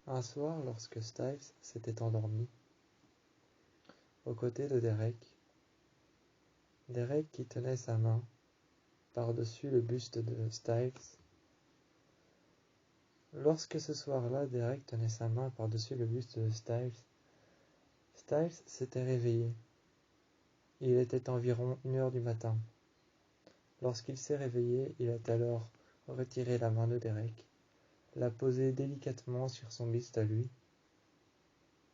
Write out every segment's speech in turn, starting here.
Un soir, lorsque Styles s'était endormi, aux côtés de Derek qui tenait sa main par-dessus le buste de Styles. Lorsque ce soir-là, Derek tenait sa main par-dessus le buste de Styles s'était réveillé. Il était environ 1 heure du matin. Lorsqu'il s'est réveillé, il a alors retiré la main de Derek, l'a posée délicatement sur son buste à lui,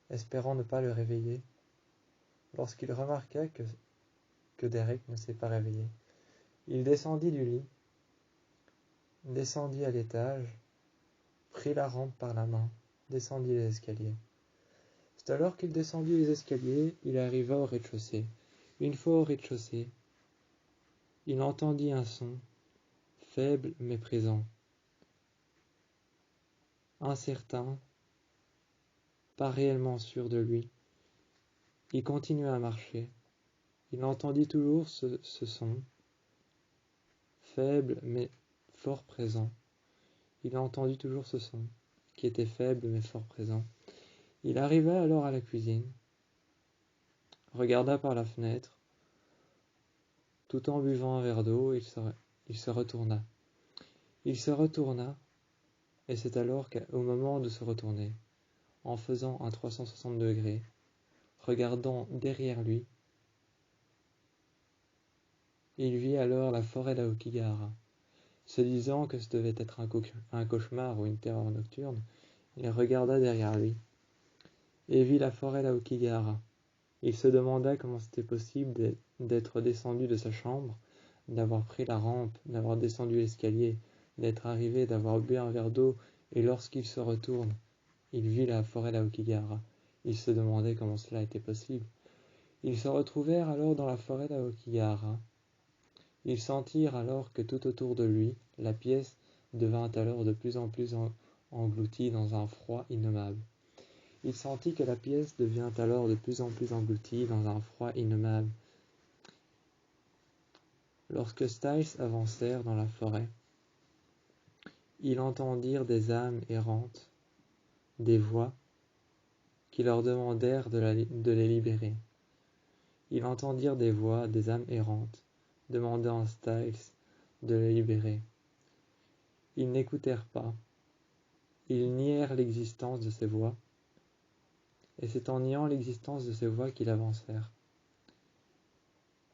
espérant ne pas le réveiller. Lorsqu'il remarqua que Derek ne s'est pas réveillé, il descendit du lit, descendit à l'étage, prit la rampe par la main, descendit les escaliers. C'est alors qu'il descendit les escaliers, il arriva au rez-de-chaussée. Une fois au rez-de-chaussée, il entendit un son, faible mais présent, incertain, pas réellement sûr de lui. Il continua à marcher. Il entendit toujours ce son, faible mais fort présent. Il entendit toujours ce son, qui était faible mais fort présent. Il arriva alors à la cuisine, regarda par la fenêtre, tout en buvant un verre d'eau, il se retourna. Il se retourna, et c'est alors qu'au moment de se retourner, en faisant un 360 degrés, regardant derrière lui, il vit alors la forêt d'Aokigahara. Se disant que ce devait être un cauchemar ou une terreur nocturne, il regarda derrière lui, et vit la forêt d'Aokigahara. Il se demanda comment c'était possible d'être descendu de sa chambre, d'avoir pris la rampe, d'avoir descendu l'escalier, d'être arrivé, d'avoir bu un verre d'eau, et lorsqu'il se retourne, il vit la forêt d'Aokigahara. Il se demandait comment cela était possible. Ils se retrouvèrent alors dans la forêt d'Aokigahara. Ils sentirent alors que tout autour de lui, la pièce devint alors de plus en plus engloutie dans un froid innommable. Il sentit que la pièce devient alors de plus en plus engloutie dans un froid innommable. Lorsque Styles avancèrent dans la forêt, ils entendirent des âmes errantes, des voix qui leur demandèrent de les libérer. Ils entendirent des voix, des âmes errantes, demandant à Styles de les libérer. Ils n'écoutèrent pas. Ils nièrent l'existence de ces voix, et c'est en niant l'existence de ces voix qu'ils avancèrent.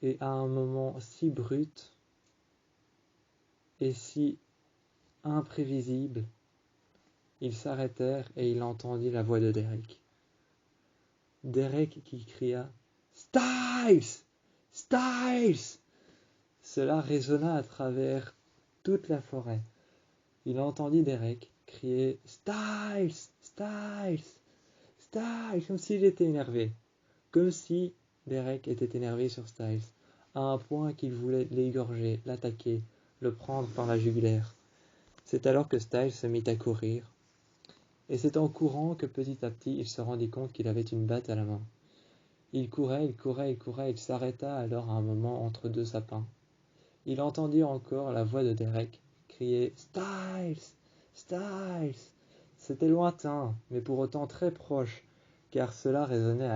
Et à un moment si brut et si imprévisible, ils s'arrêtèrent et il entendit la voix de Derek. Derek qui cria « Styles! Styles !» Cela résonna à travers toute la forêt. Il entendit Derek crier « Styles! Styles! Styles !» comme s'il était énervé. Comme si Derek était énervé sur Styles, à un point qu'il voulait l'égorger, l'attaquer, le prendre par la jugulaire. C'est alors que Styles se mit à courir. Et c'est en courant que petit à petit il se rendit compte qu'il avait une batte à la main. Il courait, il s'arrêta alors à un moment entre deux sapins. Il entendit encore la voix de Derek crier « Styles! Styles !» C'était lointain, mais pour autant très proche, car cela résonnait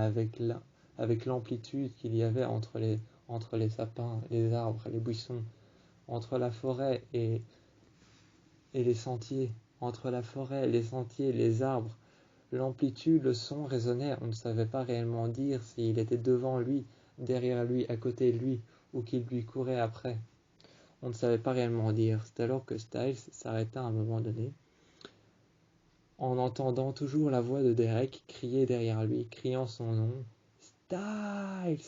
avec l'amplitude qu'il y avait entre les sapins, les arbres, les buissons, entre la forêt et les sentiers, entre la forêt, les sentiers, les arbres. L'amplitude, le son résonnait, on ne savait pas réellement dire s'il était devant lui, derrière lui, à côté de lui, ou qu'il lui courait après. On ne savait pas réellement dire. C'est alors que Styles s'arrêta à un moment donné, en entendant toujours la voix de Derek crier derrière lui, criant son nom. Styles!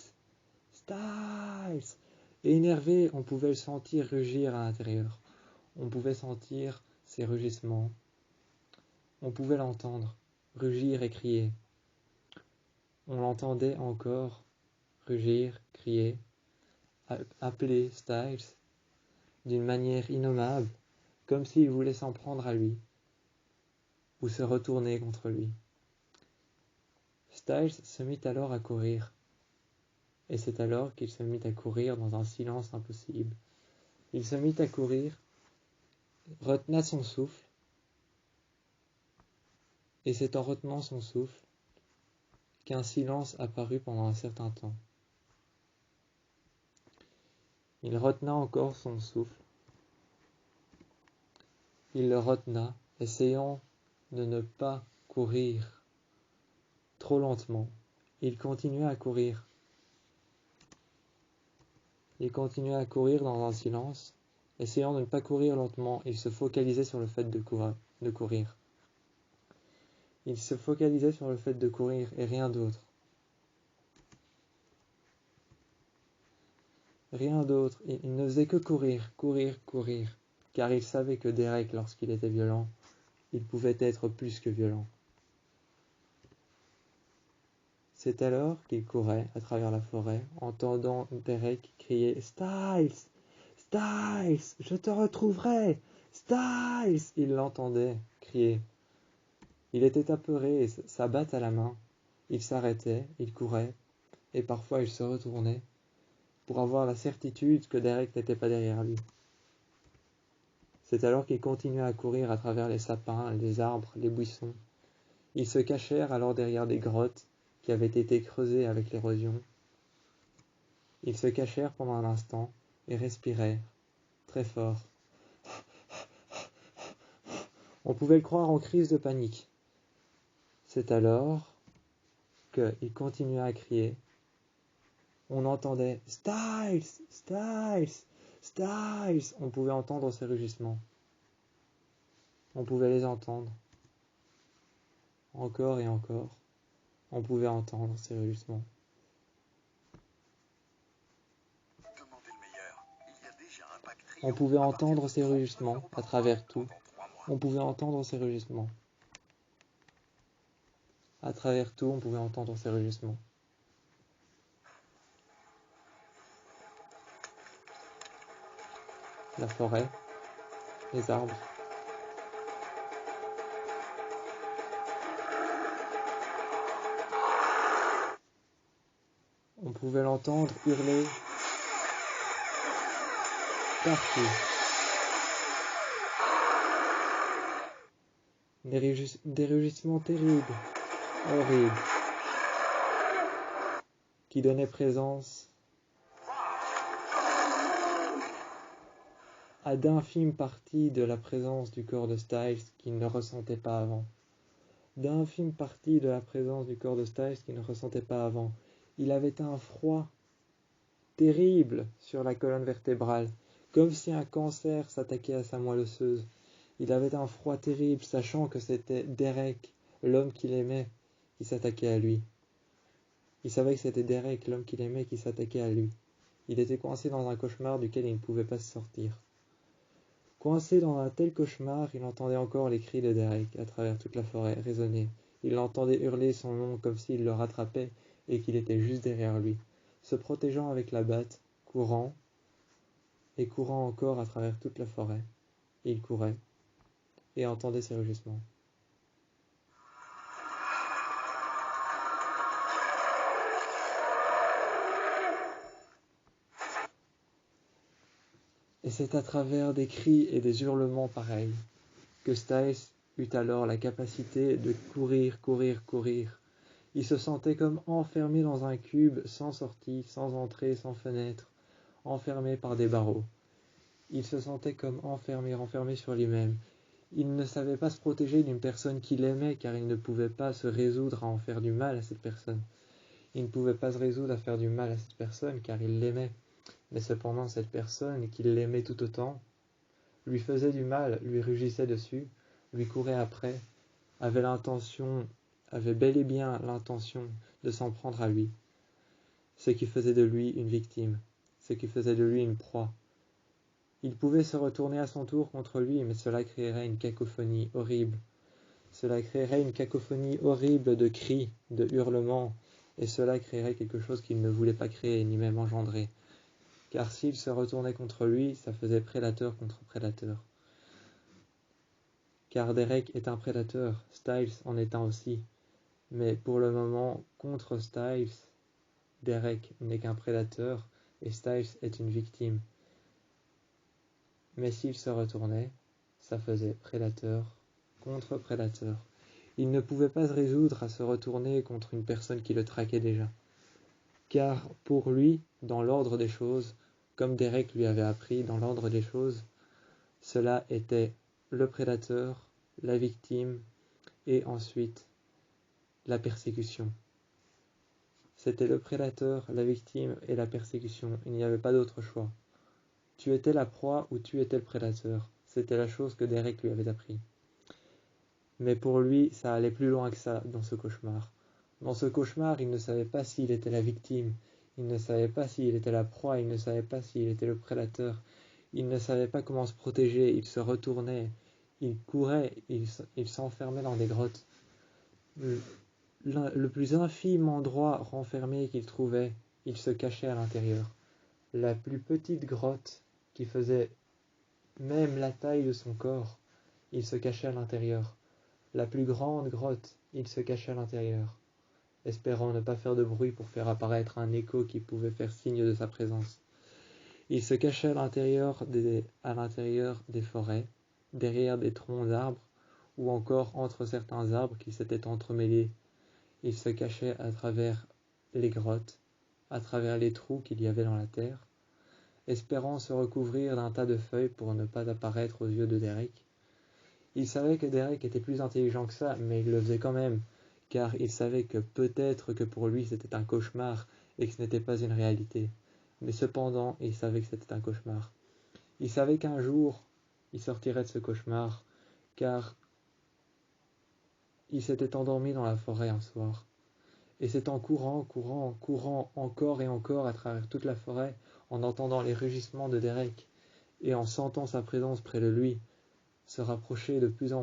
Styles! Et énervé, on pouvait le sentir rugir à l'intérieur. On pouvait sentir ses rugissements. On pouvait l'entendre rugir et crier. On l'entendait encore rugir, crier, appeler Styles d'une manière innommable, comme s'il voulait s'en prendre à lui, ou se retourner contre lui. Styles se mit alors à courir, et c'est alors qu'il se mit à courir dans un silence impossible. Il se mit à courir, retena son souffle, Et c'est en retenant son souffle qu'un silence apparut pendant un certain temps. Il retena encore son souffle. Il le retena, essayant de ne pas courir trop lentement. Il continuait à courir. Il continuait à courir dans un silence. Essayant de ne pas courir lentement, il se focalisait sur le fait de courir. Il se focalisait sur le fait de courir et rien d'autre. Rien d'autre. Il ne faisait que courir, courir, courir. Car il savait que Derek, lorsqu'il était violent, il pouvait être plus que violent. C'est alors qu'il courait à travers la forêt, entendant Derek crier « Styles! Styles! Je te retrouverai! Styles !» Il l'entendait crier. Il était apeuré, sa batte à la main. Il s'arrêtait, il courait, et parfois il se retournait pour avoir la certitude que Derek n'était pas derrière lui. C'est alors qu'ils continuaient à courir à travers les sapins, les arbres, les buissons. Ils se cachèrent alors derrière des grottes qui avaient été creusées avec l'érosion. Ils se cachèrent pendant un instant et respirèrent très fort. On pouvait le croire en crise de panique. C'est alors qu'ils continuaient à crier. On entendait « Styles! Styles! Styles !» On pouvait entendre ces rugissements. On pouvait les entendre. Encore et encore, on pouvait entendre ces rugissements. On pouvait entendre ces rugissements à travers tout. On pouvait entendre ces rugissements. À travers tout, on pouvait entendre ces rugissements. La forêt, les arbres. On pouvait l'entendre hurler partout. Des rugissements terribles, horribles, qui donnaient présence à d'infimes parties de la présence du corps de Styles qu'il ne ressentait pas avant. D'infimes parties de la présence du corps de Styles qu'il ne ressentait pas avant. Il avait un froid terrible sur la colonne vertébrale, comme si un cancer s'attaquait à sa moelle osseuse. Il avait un froid terrible, sachant que c'était Derek, l'homme qu'il aimait, qui s'attaquait à lui. Il savait que c'était Derek, l'homme qu'il aimait, qui s'attaquait à lui. Il était coincé dans un cauchemar duquel il ne pouvait pas se sortir. Coincé dans un tel cauchemar, il entendait encore les cris de Derek à travers toute la forêt résonner. Il l'entendait hurler son nom comme s'il le rattrapait et qu'il était juste derrière lui, se protégeant avec la batte, courant et courant encore à travers toute la forêt. Il courait et entendait ses rugissements. Et c'est à travers des cris et des hurlements pareils que Styles eut alors la capacité de courir, courir, courir. Il se sentait comme enfermé dans un cube, sans sortie, sans entrée, sans fenêtre, enfermé par des barreaux. Il se sentait comme renfermé sur lui-même. Il ne savait pas se protéger d'une personne qu'il aimait, car il ne pouvait pas se résoudre à en faire du mal à cette personne. Il ne pouvait pas se résoudre à faire du mal à cette personne, car il l'aimait. Mais cependant, cette personne, qu'il l'aimait tout autant, lui faisait du mal, lui rugissait dessus, lui courait après, avait bel et bien l'intention de s'en prendre à lui, ce qui faisait de lui une victime, ce qui faisait de lui une proie. Il pouvait se retourner à son tour contre lui, mais cela créerait une cacophonie horrible. Cela créerait une cacophonie horrible de cris, de hurlements, et cela créerait quelque chose qu'il ne voulait pas créer, ni même engendrer. Car s'il se retournait contre lui, ça faisait prédateur contre prédateur. Car Derek est un prédateur, Styles en est un aussi. Mais pour le moment, contre Styles, Derek n'est qu'un prédateur et Styles est une victime. Mais s'il se retournait, ça faisait prédateur contre prédateur. Il ne pouvait pas se résoudre à se retourner contre une personne qui le traquait déjà. Car pour lui, dans l'ordre des choses, comme Derek lui avait appris, dans l'ordre des choses, cela était le prédateur, la victime et ensuite la persécution. C'était le prédateur, la victime et la persécution. Il n'y avait pas d'autre choix. Tu étais la proie ou tu étais le prédateur. C'était la chose que Derek lui avait appris. Mais pour lui, ça allait plus loin que ça dans ce cauchemar. Dans ce cauchemar, il ne savait pas s'il était la victime, il ne savait pas s'il était la proie, il ne savait pas s'il était le prédateur, il ne savait pas comment se protéger, il se retournait, il courait, il s'enfermait dans des grottes. Le plus infime endroit renfermé qu'il trouvait, il se cachait à l'intérieur. La plus petite grotte qui faisait même la taille de son corps, il se cachait à l'intérieur. La plus grande grotte, il se cachait à l'intérieur, espérant ne pas faire de bruit pour faire apparaître un écho qui pouvait faire signe de sa présence. Il se cachait à l'intérieur des forêts, derrière des troncs d'arbres, ou encore entre certains arbres qui s'étaient entremêlés. Il se cachait à travers les grottes, à travers les trous qu'il y avait dans la terre, espérant se recouvrir d'un tas de feuilles pour ne pas apparaître aux yeux de Derek. Il savait que Derek était plus intelligent que ça, mais il le faisait quand même, car il savait que peut-être que pour lui c'était un cauchemar et que ce n'était pas une réalité. Mais cependant, il savait que c'était un cauchemar. Il savait qu'un jour, il sortirait de ce cauchemar, car il s'était endormi dans la forêt un soir. Et c'est en courant encore et encore à travers toute la forêt, en entendant les rugissements de Derek et en sentant sa présence près de lui, se rapprochant de plus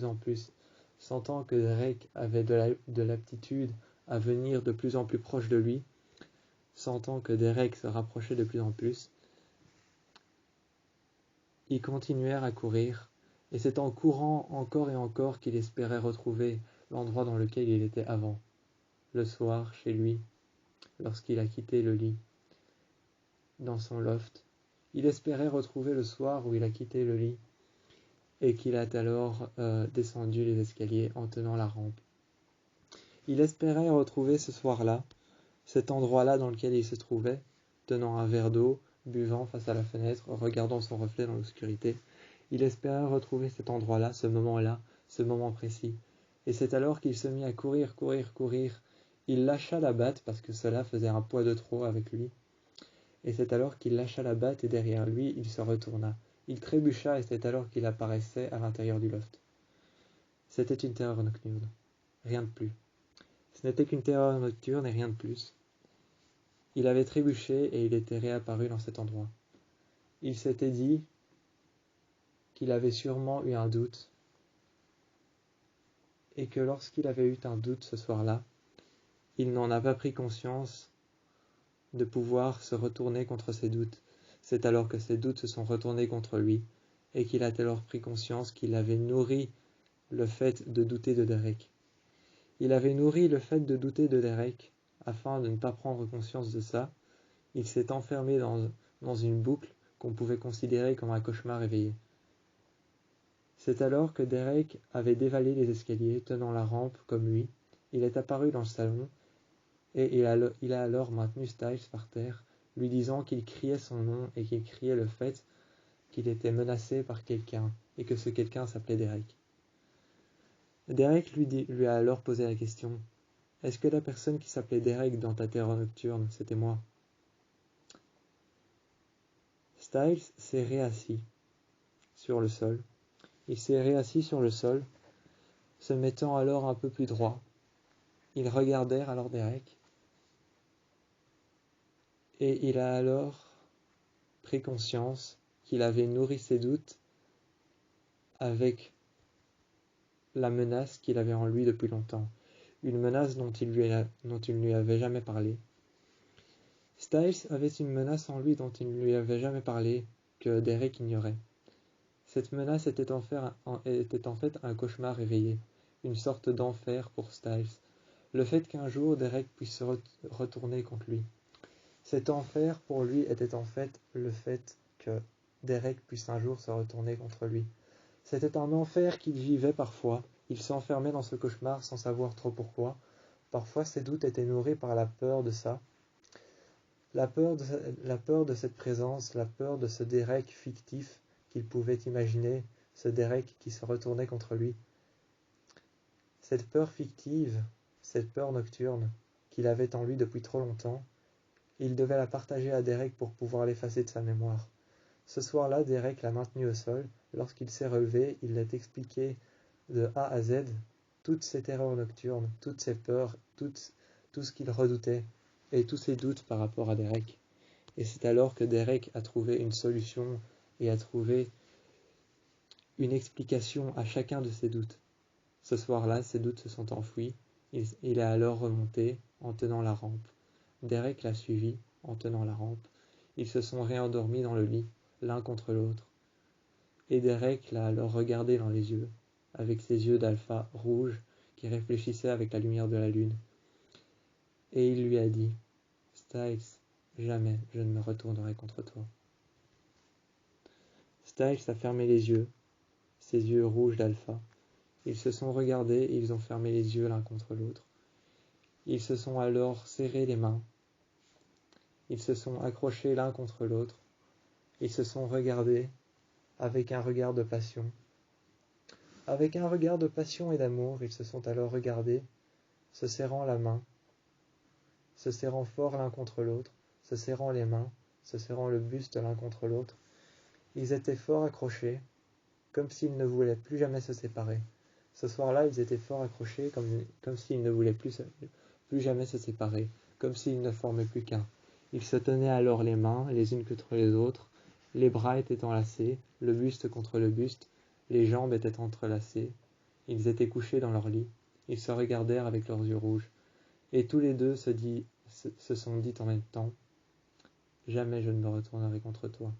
en plus, sentant que Derek avait de l'aptitude à venir de plus en plus proche de lui, sentant que Derek se rapprochait de plus en plus, ils continuèrent à courir, et c'est en courant encore et encore qu'il espérait retrouver l'endroit dans lequel il était avant, le soir, chez lui, lorsqu'il a quitté le lit, dans son loft. Il espérait retrouver le soir où il a quitté le lit, et qu'il a alors descendu les escaliers en tenant la rampe. Il espérait retrouver ce soir-là, cet endroit-là dans lequel il se trouvait, tenant un verre d'eau, buvant face à la fenêtre, regardant son reflet dans l'obscurité. Il espérait retrouver cet endroit-là, ce moment précis. Et c'est alors qu'il se mit à courir. Il lâcha la batte parce que cela faisait un poids de trop avec lui. Et c'est alors qu'il lâcha la batte et derrière lui, il se retourna. Il trébucha et c'est alors qu'il apparaissait à l'intérieur du loft. C'était une terreur nocturne. Rien de plus. Ce n'était qu'une terreur nocturne et rien de plus. Il avait trébuché et il était réapparu dans cet endroit. Il s'était dit qu'il avait sûrement eu un doute et que lorsqu'il avait eu un doute ce soir-là, il n'en a pas pris conscience de pouvoir se retourner contre ses doutes. C'est alors que ses doutes se sont retournés contre lui et qu'il a alors pris conscience qu'il avait nourri le fait de douter de Derek. Il avait nourri le fait de douter de Derek afin de ne pas prendre conscience de ça. Il s'est enfermé dans une boucle qu'on pouvait considérer comme un cauchemar éveillé. C'est alors que Derek avait dévalé les escaliers, tenant la rampe comme lui. Il est apparu dans le salon et il a alors maintenu Styles par terre, lui disant qu'il criait son nom et qu'il criait le fait qu'il était menacé par quelqu'un et que ce quelqu'un s'appelait Derek. Derek lui a alors posé la question: « Est-ce que la personne qui s'appelait Derek dans ta terreur nocturne, c'était moi ?» Styles s'est réassis sur le sol. Il s'est réassis sur le sol, se mettant alors un peu plus droit. Ils regardèrent alors Derek, et il a alors pris conscience qu'il avait nourri ses doutes avec la menace qu'il avait en lui depuis longtemps, une menace dont il ne lui avait jamais parlé. Styles avait une menace en lui dont il ne lui avait jamais parlé, que Derek ignorait. Cette menace était en fait un cauchemar réveillé, une sorte d'enfer pour Styles, le fait qu'un jour Derek puisse se retourner contre lui. Cet enfer pour lui était en fait le fait que Derek puisse un jour se retourner contre lui. C'était un enfer qu'il vivait parfois. Il s'enfermait dans ce cauchemar sans savoir trop pourquoi. Parfois ses doutes étaient nourris par la peur de ça, la peur de cette présence, la peur de ce Derek fictif qu'il pouvait imaginer, ce Derek qui se retournait contre lui. Cette peur fictive, cette peur nocturne, qu'il avait en lui depuis trop longtemps, il devait la partager à Derek pour pouvoir l'effacer de sa mémoire. Ce soir-là, Derek l'a maintenu au sol. Lorsqu'il s'est relevé, il l'a expliqué de A à Z, toutes ses terreurs nocturnes, toutes ses peurs, tout ce qu'il redoutait, et tous ses doutes par rapport à Derek. Et c'est alors que Derek a trouvé une solution et a trouvé une explication à chacun de ses doutes. Ce soir-là, ses doutes se sont enfouis. Il est alors remonté en tenant la rampe. Derek l'a suivi en tenant la rampe. Ils se sont réendormis dans le lit, l'un contre l'autre. Et Derek l'a alors regardé dans les yeux, avec ses yeux d'alpha rouges qui réfléchissaient avec la lumière de la lune. Et il lui a dit, « Styles, jamais je ne me retournerai contre toi. » Styles a fermé les yeux, ses yeux rouges d'alpha. Ils se sont regardés et ils ont fermé les yeux l'un contre l'autre. Ils se sont alors serrés les mains. Ils se sont accrochés l'un contre l'autre. Ils se sont regardés avec un regard de passion. Avec un regard de passion et d'amour, ils se sont alors regardés, se serrant la main, se serrant fort l'un contre l'autre, se serrant les mains, se serrant le buste l'un contre l'autre. Ils étaient fort accrochés, comme s'ils ne voulaient plus jamais se séparer. Ce soir-là, ils étaient fort accrochés, comme s'ils ne voulaient plus jamais se séparer, comme s'ils ne formaient plus qu'un. Ils se tenaient alors les mains, les unes contre les autres, les bras étaient enlacés, le buste contre le buste, les jambes étaient entrelacées. Ils étaient couchés dans leur lit, ils se regardèrent avec leurs yeux rouges, et tous les deux se sont dit en même temps, « Jamais je ne me retournerai contre toi. »